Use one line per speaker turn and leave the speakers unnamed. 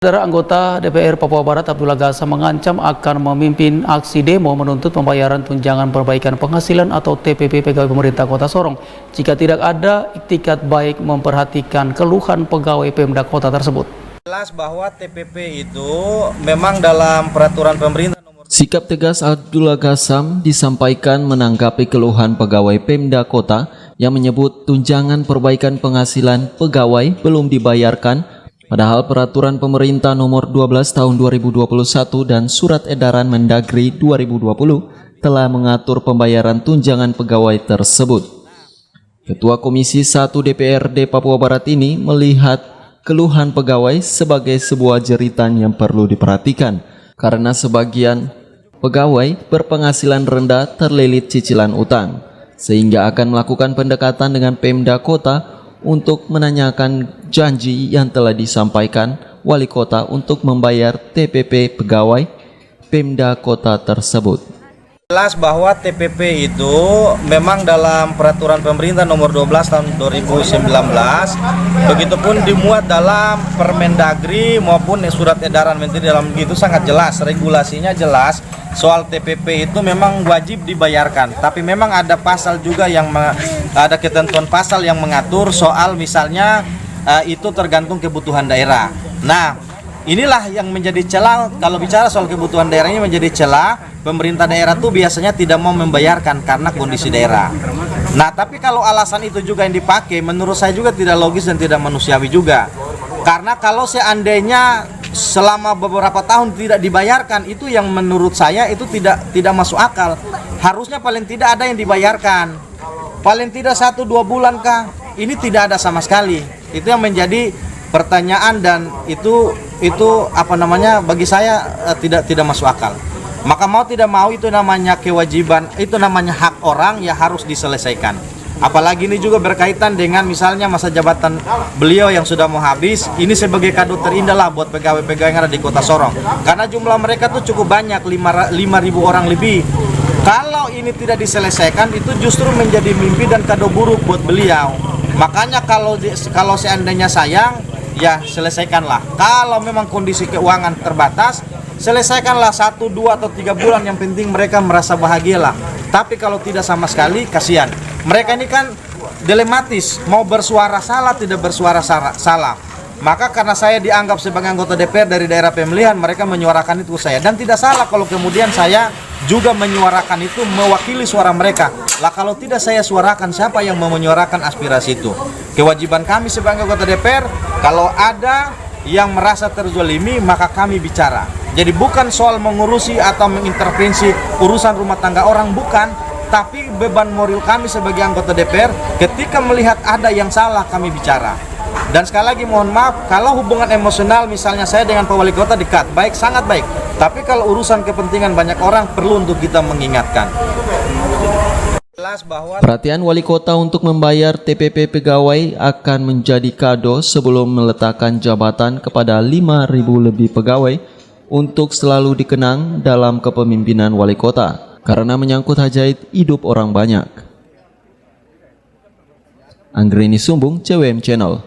Saudara anggota DPR Papua Barat Abdullah Gasa mengancam akan memimpin aksi demo menuntut pembayaran tunjangan perbaikan penghasilan atau TPP pegawai pemerintah Kota Sorong jika tidak ada iktikat baik memperhatikan keluhan pegawai Pemda kota tersebut.
Jelas bahwa TPP itu memang dalam peraturan pemerintah nomor...
Sikap tegas Abdullah Gasam disampaikan menanggapi keluhan pegawai Pemda kota yang menyebut tunjangan perbaikan penghasilan pegawai belum dibayarkan. Padahal peraturan pemerintah nomor 12 tahun 2021 dan surat edaran Mendagri 2020 telah mengatur pembayaran tunjangan pegawai tersebut. Ketua Komisi 1 DPRD Papua Barat ini melihat keluhan pegawai sebagai sebuah jeritan yang perlu diperhatikan karena sebagian pegawai berpenghasilan rendah terlilit cicilan utang, sehingga akan melakukan pendekatan dengan Pemda kota untuk menanyakan janji yang telah disampaikan wali kota untuk membayar TPP pegawai Pemda kota tersebut.
Jelas bahwa TPP itu memang dalam peraturan pemerintah nomor 12 tahun 2019, begitupun dimuat dalam Permendagri maupun surat edaran Menteri Dalam Negeri itu sangat jelas, regulasinya jelas soal TPP itu memang wajib dibayarkan. Tapi memang ada pasal juga yang ada ketentuan pasal yang mengatur soal misalnya itu tergantung kebutuhan daerah. Nah, inilah yang menjadi celah kalau bicara soal kebutuhan daerahnya menjadi celah. Pemerintah daerah tuh biasanya tidak mau membayarkan karena kondisi daerah. Nah, tapi kalau alasan itu juga yang dipakai, menurut saya juga tidak logis dan tidak manusiawi juga. Karena kalau seandainya selama beberapa tahun tidak dibayarkan, itu yang menurut saya itu tidak masuk akal. Harusnya paling tidak ada yang dibayarkan. Paling tidak 1-2 bulan kah? Ini tidak ada sama sekali. Itu yang menjadi pertanyaan dan itu apa namanya bagi saya tidak masuk akal. Maka mau tidak mau itu namanya kewajiban, itu namanya hak orang ya harus diselesaikan. Apalagi ini juga berkaitan dengan misalnya masa jabatan beliau yang sudah mau habis. Ini sebagai kado terindah lah buat pegawai-pegawai yang ada di Kota Sorong. Karena jumlah mereka tuh cukup banyak, 5.000 orang lebih. Kalau ini tidak diselesaikan itu justru menjadi mimpi dan kado buruk buat beliau. Makanya kalau seandainya sayang, ya selesaikanlah. Kalau memang kondisi keuangan terbatas, selesaikanlah 1, 2, atau 3 bulan, yang penting mereka merasa bahagialah. Tapi kalau tidak sama sekali, kasihan. Mereka ini kan dilematis, mau bersuara salah, tidak bersuara salah. Maka karena saya dianggap sebagai anggota DPR dari daerah pemilihan, mereka menyuarakan itu saya. Dan tidak salah kalau kemudian saya juga menyuarakan itu, mewakili suara mereka. Lah kalau tidak saya suarakan, siapa yang mau menyuarakan aspirasi itu? Kewajiban kami sebagai anggota DPR, kalau ada yang merasa terzolimi, maka kami bicara. Jadi bukan soal mengurusi atau mengintervensi urusan rumah tangga orang, bukan. Tapi beban moral kami sebagai anggota DPR, ketika melihat ada yang salah, kami bicara. Dan sekali lagi mohon maaf, kalau hubungan emosional misalnya saya dengan Pak Wali Kota dekat, baik, sangat baik. Tapi kalau urusan kepentingan banyak orang, perlu untuk kita mengingatkan.
Perhatian wali kota untuk membayar TPP pegawai akan menjadi kado sebelum meletakkan jabatan kepada 5.000 lebih pegawai untuk selalu dikenang dalam kepemimpinan wali kota karena menyangkut hajat hidup orang banyak. Anggrini Sumbung, CWM Channel.